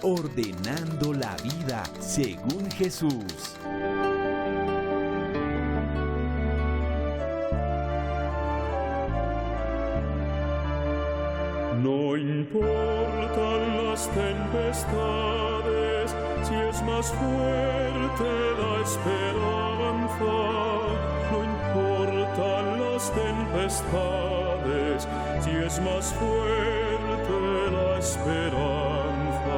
ordenando la vida según Jesús. No importan las tempestades, si es más fuerte la esperanza. No importan las tempestades, si es más fuerte la esperanza.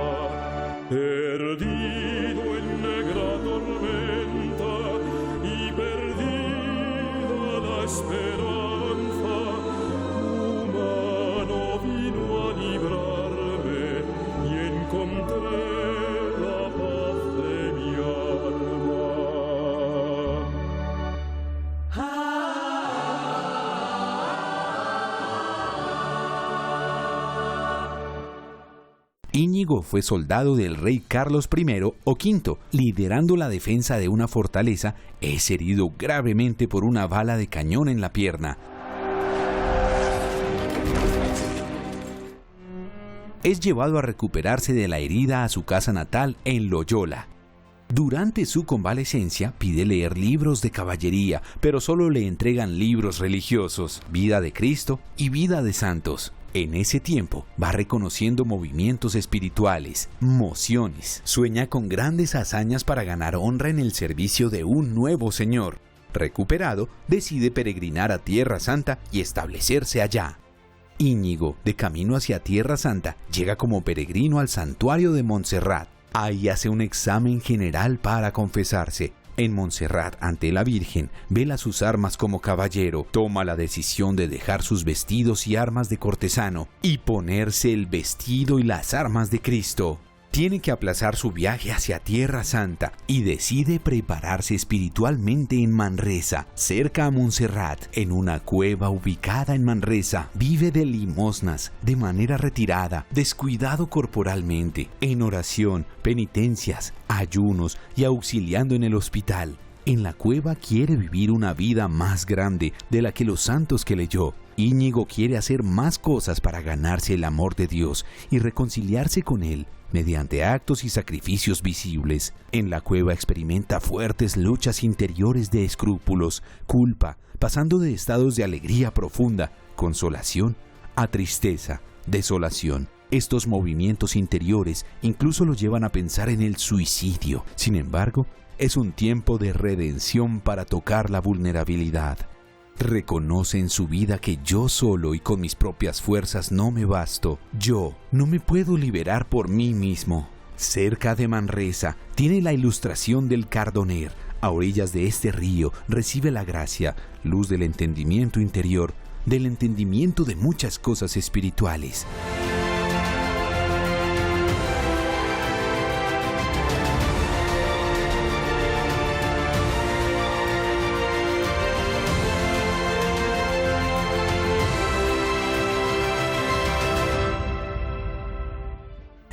Perdido en negra tormenta y perdida la esperanza, la paz de mi alma. Íñigo fue soldado del rey Carlos I o V. Liderando la defensa de una fortaleza, es herido gravemente por una bala de cañón en la pierna. Es llevado a recuperarse de la herida a su casa natal en Loyola. Durante su convalecencia pide leer libros de caballería, pero solo le entregan libros religiosos, Vida de Cristo y Vida de Santos. En ese tiempo va reconociendo movimientos espirituales, mociones, sueña con grandes hazañas para ganar honra en el servicio de un nuevo Señor. Recuperado, decide peregrinar a Tierra Santa y establecerse allá. Íñigo, de camino hacia Tierra Santa, llega como peregrino al santuario de Montserrat. Ahí hace un examen general para confesarse. En Montserrat, ante la Virgen, vela sus armas como caballero, toma la decisión de dejar sus vestidos y armas de cortesano y ponerse el vestido y las armas de Cristo. Tiene que aplazar su viaje hacia Tierra Santa y decide prepararse espiritualmente en Manresa, cerca a Montserrat. En una cueva ubicada en Manresa, vive de limosnas, de manera retirada, descuidado corporalmente, en oración, penitencias, ayunos y auxiliando en el hospital. En la cueva quiere vivir una vida más grande de la que los santos que leyó. Íñigo quiere hacer más cosas para ganarse el amor de Dios y reconciliarse con Él mediante actos y sacrificios visibles. En la cueva experimenta fuertes luchas interiores de escrúpulos, culpa, pasando de estados de alegría profunda, consolación, a tristeza, desolación. Estos movimientos interiores incluso lo llevan a pensar en el suicidio. Sin embargo, es un tiempo de redención para tocar la vulnerabilidad. Reconoce en su vida que yo solo y con mis propias fuerzas no me basto. Yo no me puedo liberar por mí mismo. Cerca de Manresa tiene la ilustración del Cardoner. A orillas de este río recibe la gracia, luz del entendimiento interior, del entendimiento de muchas cosas espirituales.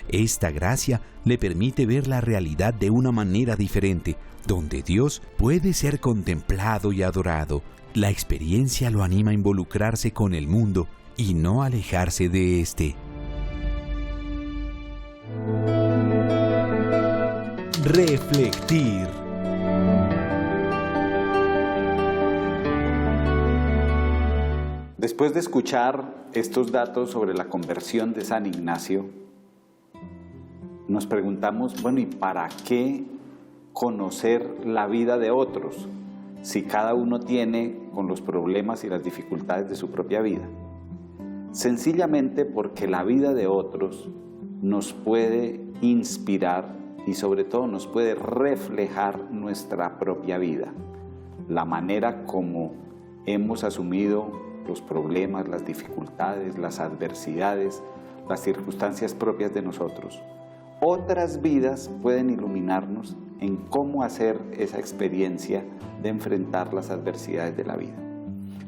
Esta gracia le permite ver la realidad de una manera diferente, donde Dios puede ser contemplado y adorado. La experiencia lo anima a involucrarse con el mundo y no alejarse de éste. Reflectir. Después de escuchar estos datos sobre la conversión de San Ignacio, nos preguntamos, bueno, ¿y para qué conocer la vida de otros si cada uno tiene con los problemas y las dificultades de su propia vida? Sencillamente porque la vida de otros nos puede inspirar y sobre todo nos puede reflejar nuestra propia vida, la manera como hemos asumido los problemas, las dificultades, las adversidades, las circunstancias propias de nosotros. Otras vidas pueden iluminarnos en cómo hacer esa experiencia de enfrentar las adversidades de la vida.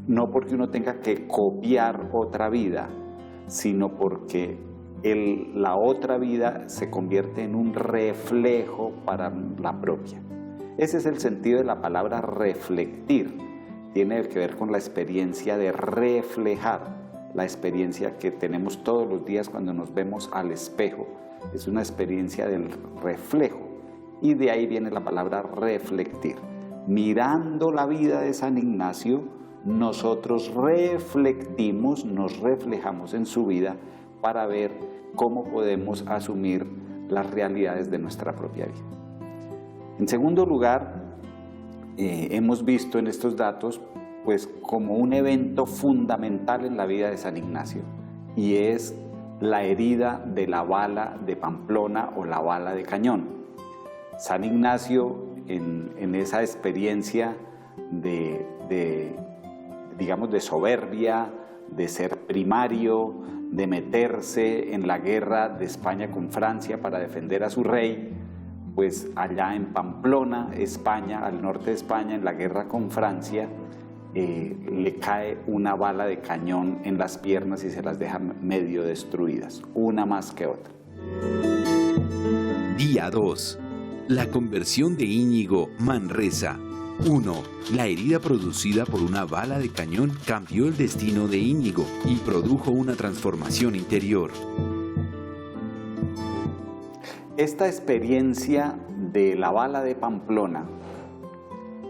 No porque uno tenga que copiar otra vida, sino porque la otra vida se convierte en un reflejo para la propia. Ese es el sentido de la palabra reflectir. Tiene que ver con la experiencia de reflejar la experiencia que tenemos todos los días cuando nos vemos al espejo. Es una experiencia del reflejo, y de ahí viene la palabra reflectir. Mirando la vida de San Ignacio, nosotros reflectimos, nos reflejamos en su vida para ver cómo podemos asumir las realidades de nuestra propia vida. En segundo lugar, hemos visto en estos datos pues como un evento fundamental en la vida de San Ignacio, y es la herida de la bala de Pamplona o la bala de cañón. San Ignacio, en esa experiencia digamos, de soberbia, de ser primario, de meterse en la guerra de España con Francia para defender a su rey, pues allá en Pamplona, España, al norte de España, en la guerra con Francia, le cae una bala de cañón en las piernas y se las deja medio destruidas, una más que otra. Día 2. La conversión de Íñigo Manresa. 1. La herida producida por una bala de cañón cambió el destino de Íñigo y produjo una transformación interior. Esta experiencia de la bala de Pamplona,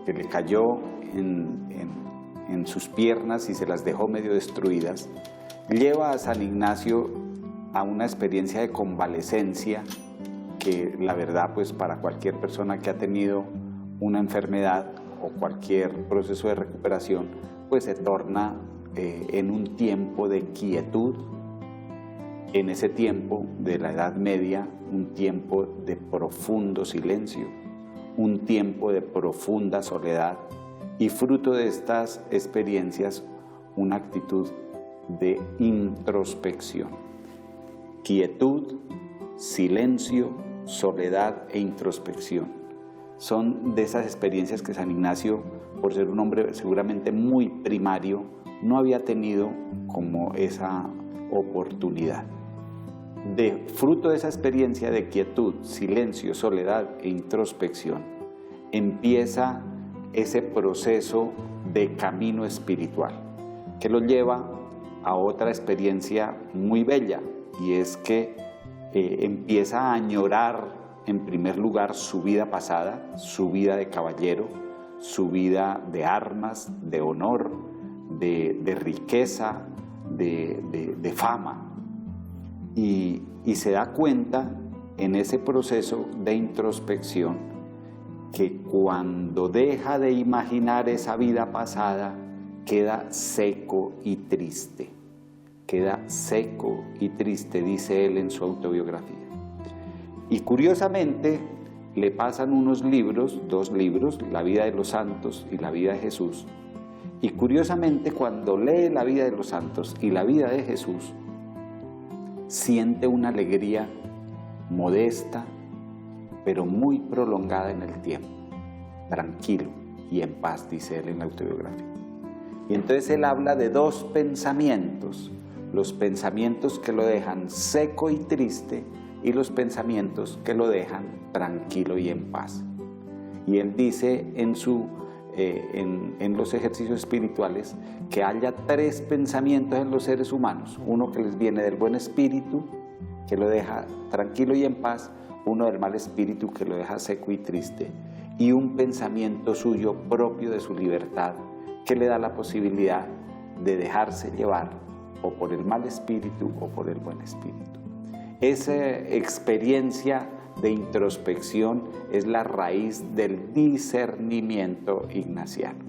que le cayó en sus piernas y se las dejó medio destruidas, lleva a San Ignacio a una experiencia de convalecencia que, la verdad, pues para cualquier persona que ha tenido una enfermedad o cualquier proceso de recuperación, pues se torna en un tiempo de quietud. En ese tiempo de la Edad Media, un tiempo de profundo silencio, un tiempo de profunda soledad, y fruto de estas experiencias, una actitud de introspección. Quietud, silencio, soledad e introspección. Son de esas experiencias que San Ignacio, por ser un hombre seguramente muy primario, no había tenido como esa oportunidad. De fruto de esa experiencia de quietud, silencio, soledad e introspección, empieza ese proceso de camino espiritual que lo lleva a otra experiencia muy bella, y es que empieza a añorar en primer lugar su vida pasada, su vida de caballero, su vida de armas, de honor, de riqueza, de fama. Y se da cuenta en ese proceso de introspección que cuando deja de imaginar esa vida pasada, queda seco y triste. Queda seco y triste, dice él en su autobiografía. Y curiosamente le pasan unos libros, 2 libros, La vida de los santos y La vida de Jesús. Y curiosamente, cuando lee La vida de los santos y La vida de Jesús, siente una alegría modesta, pero muy prolongada en el tiempo, tranquilo y en paz, dice él en la autobiografía. Y entonces él habla de 2 pensamientos, los pensamientos que lo dejan seco y triste y los pensamientos que lo dejan tranquilo y en paz. Y él dice en los ejercicios espirituales que haya 3 pensamientos en los seres humanos: uno que les viene del buen espíritu, que lo deja tranquilo y en paz; uno del mal espíritu, que lo deja seco y triste; y un pensamiento suyo propio de su libertad, que le da la posibilidad de dejarse llevar o por el mal espíritu o por el buen espíritu. Esa experiencia de introspección es la raíz del discernimiento ignaciano.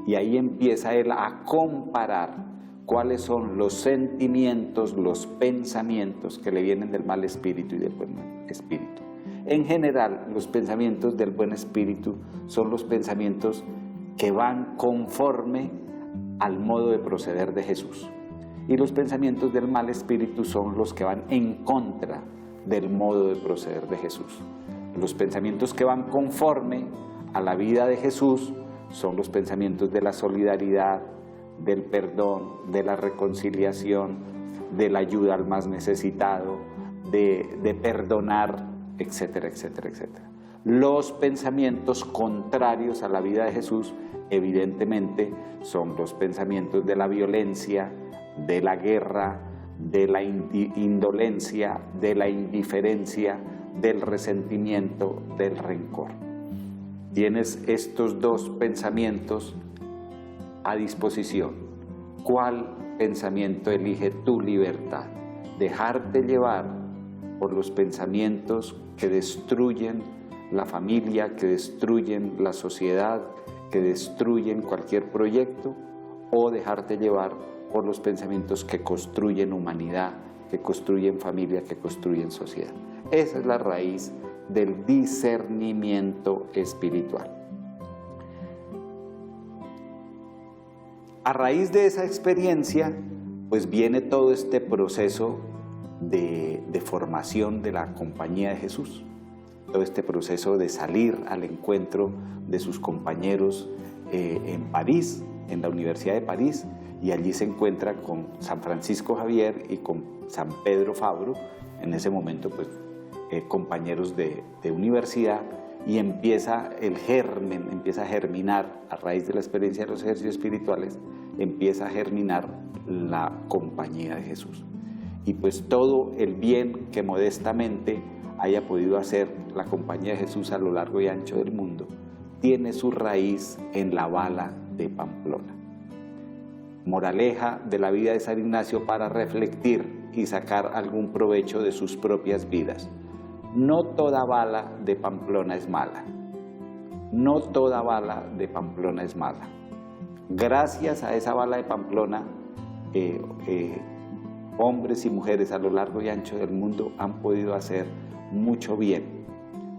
Y ahí empieza él a comparar cuáles son los sentimientos, los pensamientos que le vienen del mal espíritu y del buen espíritu. En general, los pensamientos del buen espíritu son los pensamientos que van conforme al modo de proceder de Jesús. Y los pensamientos del mal espíritu son los que van en contra del modo de proceder de Jesús. Los pensamientos que van conforme a la vida de Jesús son los pensamientos de la solidaridad, del perdón, de la reconciliación, de la ayuda al más necesitado, de perdonar, etcétera, etcétera, etcétera. Los pensamientos contrarios a la vida de Jesús, evidentemente, son los pensamientos de la violencia, de la guerra, de la indolencia, de la indiferencia, del resentimiento, del rencor. Tienes estos dos pensamientos a disposición. ¿Cuál pensamiento elige tu libertad? Dejarte llevar por los pensamientos que destruyen la familia, que destruyen la sociedad, que destruyen cualquier proyecto, o dejarte llevar por los pensamientos que construyen humanidad, que construyen familia, que construyen sociedad. Esa es la raíz del discernimiento espiritual. A raíz de esa experiencia, pues viene todo este proceso de formación de la compañía de Jesús, todo este proceso de salir al encuentro de sus compañeros en París, en la Universidad de París, y allí se encuentra con San Francisco Javier y con San Pedro Fabro, en ese momento pues compañeros de universidad, y empieza el germen, empieza a germinar, a raíz de la experiencia de los ejercicios espirituales, empieza a germinar la compañía de Jesús. Y pues todo el bien que modestamente haya podido hacer la compañía de Jesús a lo largo y ancho del mundo, tiene su raíz en la bala de Pamplona. Moraleja de la vida de San Ignacio para reflectir y sacar algún provecho de sus propias vidas. No toda bala de Pamplona es mala. No toda bala de Pamplona es mala. Gracias a esa bala de Pamplona, hombres y mujeres a lo largo y ancho del mundo han podido hacer mucho bien.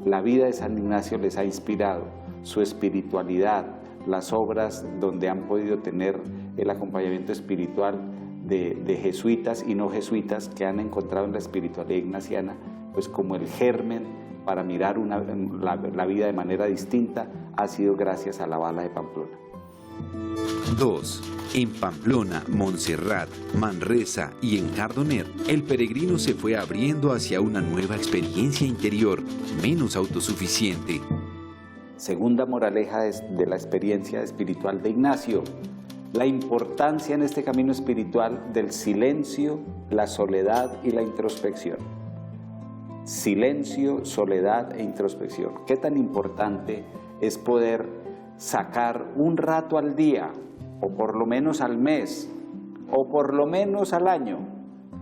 La vida de San Ignacio les ha inspirado, su espiritualidad, las obras donde han podido tener el acompañamiento espiritual de jesuitas y no jesuitas que han encontrado en la espiritualidad ignaciana, pues como el germen para mirar la vida de manera distinta, ha sido gracias a la bala de Pamplona. 2. En Pamplona, Montserrat, Manresa y en Cardoner, el peregrino se fue abriendo hacia una nueva experiencia interior, menos autosuficiente. Segunda moraleja de la experiencia espiritual de Ignacio: la importancia en este camino espiritual del silencio, la soledad y la introspección. Silencio, soledad e introspección. ¿Qué tan importante es poder sacar un rato al día, o por lo menos al mes, o por lo menos al año,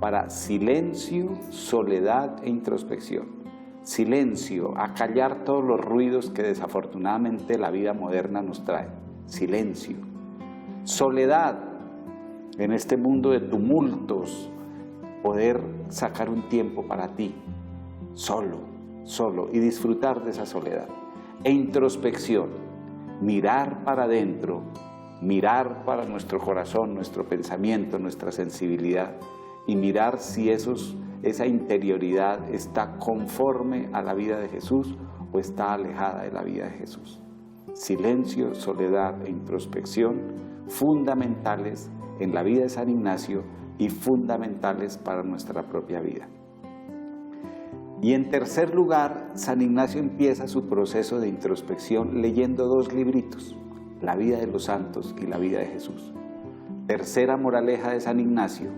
para silencio, soledad e introspección? Silencio, acallar todos los ruidos que desafortunadamente la vida moderna nos trae. Silencio. Soledad, en este mundo de tumultos, poder sacar un tiempo para ti, solo, y disfrutar de esa soledad. E introspección, mirar para adentro, mirar para nuestro corazón, nuestro pensamiento, nuestra sensibilidad, y mirar si esa interioridad está conforme a la vida de Jesús o está alejada de la vida de Jesús. Silencio, soledad e introspección, fundamentales en la vida de San Ignacio y fundamentales para nuestra propia vida. Y en tercer lugar, San Ignacio empieza su proceso de introspección leyendo dos libritos, La vida de los santos y La vida de Jesús. Tercera moraleja de San Ignacio: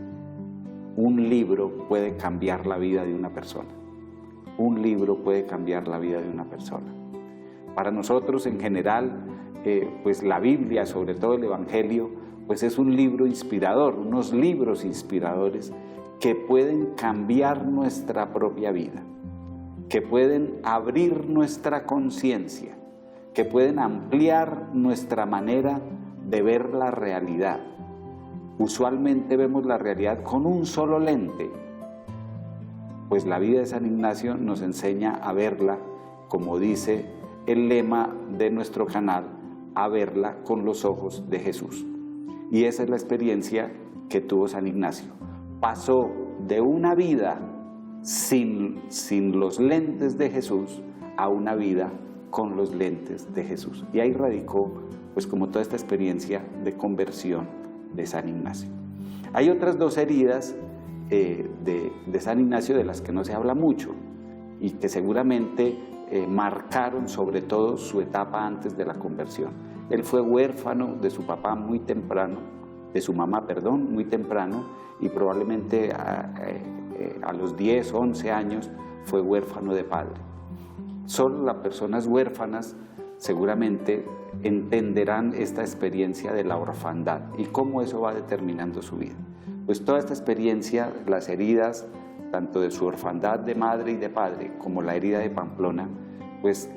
un libro puede cambiar la vida de una persona. Un libro puede cambiar la vida de una persona. Para nosotros en general, pues la Biblia, sobre todo el Evangelio, pues es un libro inspirador, unos libros inspiradores que pueden cambiar nuestra propia vida, que pueden abrir nuestra conciencia, que pueden ampliar nuestra manera de ver la realidad. Usualmente vemos la realidad con un solo lente, pues la vida de San Ignacio nos enseña a verla, como dice el lema de nuestro canal, a verla con los ojos de Jesús. Y esa es la experiencia que tuvo San Ignacio. Pasó de una vida sin los lentes de Jesús a una vida con los lentes de Jesús. Y ahí radicó, pues como toda esta experiencia de conversión de San Ignacio. Hay otras dos heridas de San Ignacio de las que no se habla mucho y que seguramente marcaron sobre todo su etapa antes de la conversión. Él fue huérfano de su papá muy temprano, su mamá, perdón, muy temprano, y probablemente a los 10, 11 años fue huérfano de padre. Solo las personas huérfanas seguramente entenderán esta experiencia de la orfandad y cómo eso va determinando su vida. Pues toda esta experiencia, las heridas, tanto de su orfandad de madre y de padre, como la herida de Pamplona, pues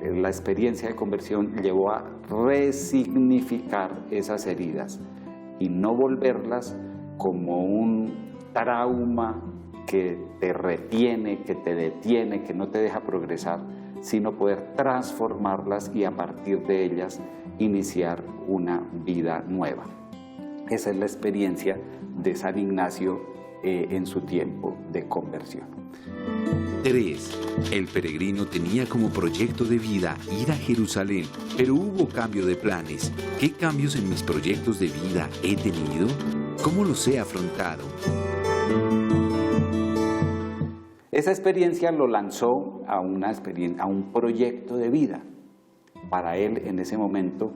la experiencia de conversión llevó a resignificar esas heridas y no volverlas como un trauma que te retiene, que te detiene, que no te deja progresar, sino poder transformarlas y a partir de ellas iniciar una vida nueva. Esa es la experiencia de San Ignacio en su tiempo de conversión. 3. El peregrino tenía como proyecto de vida ir a Jerusalén, pero hubo cambio de planes. ¿Qué cambios en mis proyectos de vida he tenido? ¿Cómo los he afrontado? Esa experiencia lo lanzó a un proyecto de vida. Para él, en ese momento,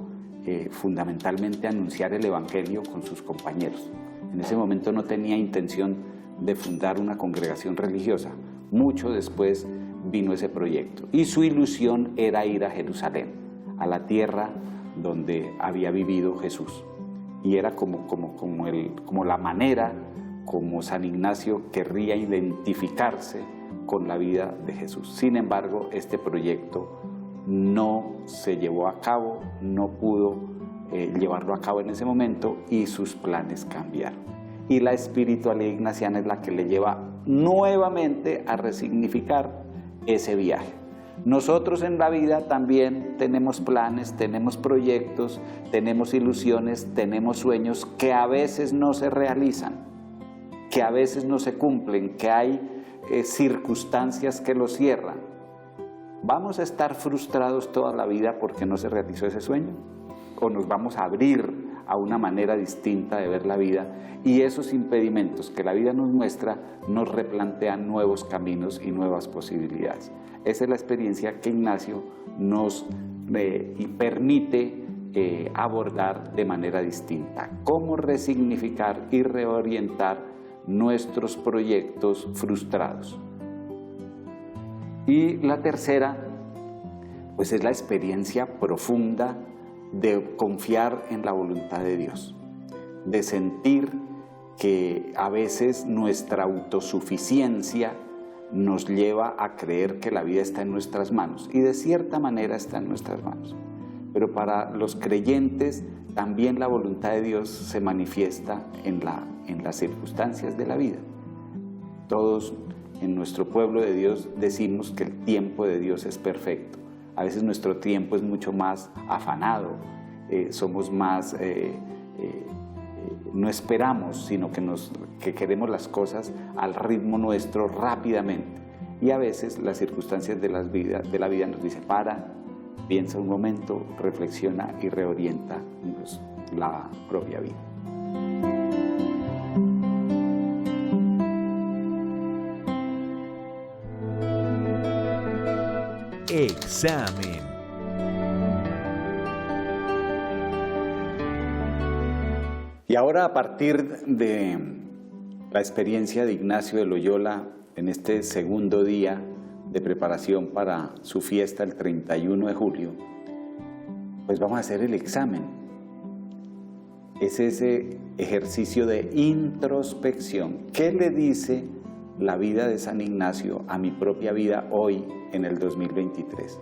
fundamentalmente anunciar el Evangelio con sus compañeros. En ese momento no tenía intención de fundar una congregación religiosa. Mucho después vino ese proyecto. Y su ilusión era ir a Jerusalén, a la tierra donde había vivido Jesús. Y era como la manera como San Ignacio querría identificarse con la vida de Jesús. Sin embargo, este proyecto no se llevó a cabo, no pudo llevarlo a cabo en ese momento y sus planes cambiaron. Y la espiritualidad ignaciana es la que le lleva nuevamente a resignificar ese viaje. Nosotros en la vida también tenemos planes, tenemos proyectos, tenemos ilusiones, tenemos sueños que a veces no se realizan, que a veces no se cumplen, que hay circunstancias que los cierran. ¿Vamos a estar frustrados toda la vida porque no se realizó ese sueño? ¿O nos vamos a abrir a una manera distinta de ver la vida? Y esos impedimentos que la vida nos muestra nos replantean nuevos caminos y nuevas posibilidades. Esa es la experiencia que Ignacio nos permite abordar de manera distinta. Cómo resignificar y reorientar nuestros proyectos frustrados. Y la tercera, pues es la experiencia profunda de confiar en la voluntad de Dios, de sentir que a veces nuestra autosuficiencia nos lleva a creer que la vida está en nuestras manos, y de cierta manera está en nuestras manos. Pero para los creyentes también la voluntad de Dios se manifiesta en las circunstancias de la vida. Todos en nuestro pueblo de Dios decimos que el tiempo de Dios es perfecto. A veces nuestro tiempo es mucho más afanado, somos más, no esperamos, sino que queremos las cosas al ritmo nuestro rápidamente. Y a veces las circunstancias de la vida nos dicen: para, piensa un momento, reflexiona y reorienta la propia vida. Examen. Y ahora, a partir de la experiencia de Ignacio de Loyola en este segundo día de preparación para su fiesta el 31 de julio, pues vamos a hacer el examen. Es ese ejercicio de introspección. ¿Qué le dice la vida de San Ignacio a mi propia vida hoy en el 2023?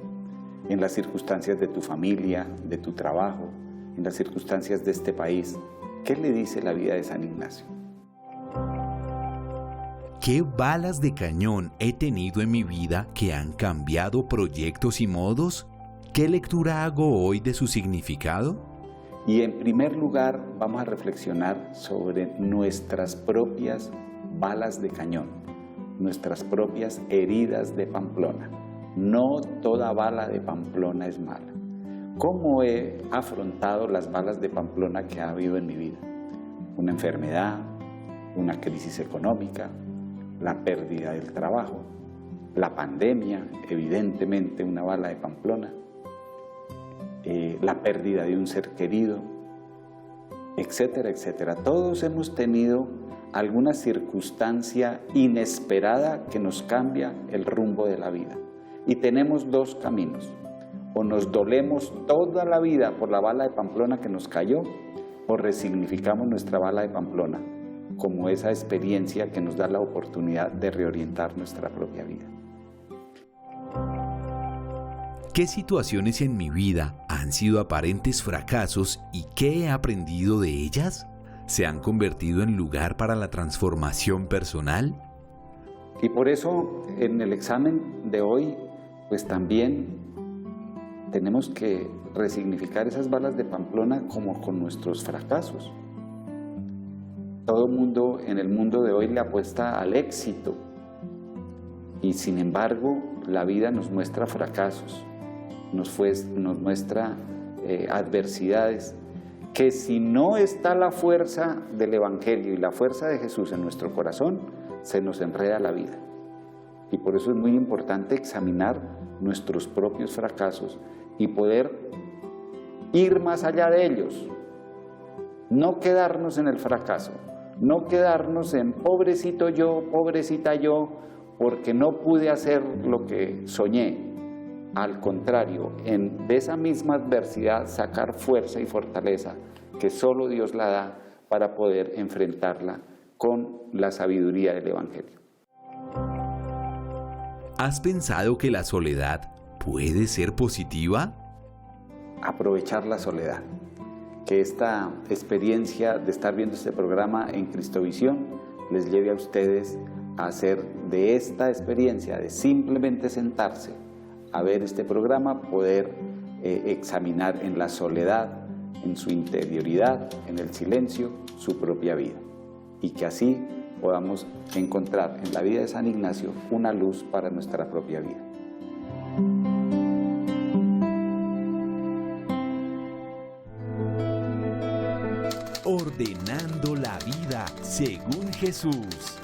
En las circunstancias de tu familia, de tu trabajo, en las circunstancias de este país. ¿Qué le dice la vida de San Ignacio? ¿Qué balas de cañón he tenido en mi vida que han cambiado proyectos y modos? ¿Qué lectura hago hoy de su significado? Y en primer lugar vamos a reflexionar sobre nuestras propias balas de cañón, nuestras propias heridas de Pamplona. No toda bala de Pamplona es mala. ¿Cómo he afrontado las balas de Pamplona que ha habido en mi vida? Una enfermedad, una crisis económica, la pérdida del trabajo, la pandemia, evidentemente una bala de Pamplona, la pérdida de un ser querido, etcétera, etcétera. Todos hemos tenido alguna circunstancia inesperada que nos cambia el rumbo de la vida. Y tenemos dos caminos: o nos dolemos toda la vida por la bala de Pamplona que nos cayó, o resignificamos nuestra bala de Pamplona como esa experiencia que nos da la oportunidad de reorientar nuestra propia vida. ¿Qué situaciones en mi vida han sido aparentes fracasos y qué he aprendido de ellas? ¿Se han convertido en lugar para la transformación personal? Y por eso en el examen de hoy, pues también tenemos que resignificar esas balas de Pamplona como con nuestros fracasos. Todo mundo en el mundo de hoy le apuesta al éxito y sin embargo la vida nos muestra fracasos, nos muestra adversidades que si no está la fuerza del Evangelio y la fuerza de Jesús en nuestro corazón, se nos enreda la vida. Y por eso es muy importante examinar nuestros propios fracasos y poder ir más allá de ellos. No quedarnos en el fracaso, no quedarnos en pobrecito yo, pobrecita yo, porque no pude hacer lo que soñé. Al contrario, de esa misma adversidad sacar fuerza y fortaleza que solo Dios la da para poder enfrentarla con la sabiduría del Evangelio. ¿Has pensado que la soledad puede ser positiva? Aprovechar la soledad. Que esta experiencia de estar viendo este programa en Cristovisión les lleve a ustedes a hacer de esta experiencia de simplemente sentarse a ver este programa, poder examinar en la soledad, en su interioridad, en el silencio, su propia vida. Y que así podamos encontrar en la vida de San Ignacio una luz para nuestra propia vida. Ordenando la vida según Jesús.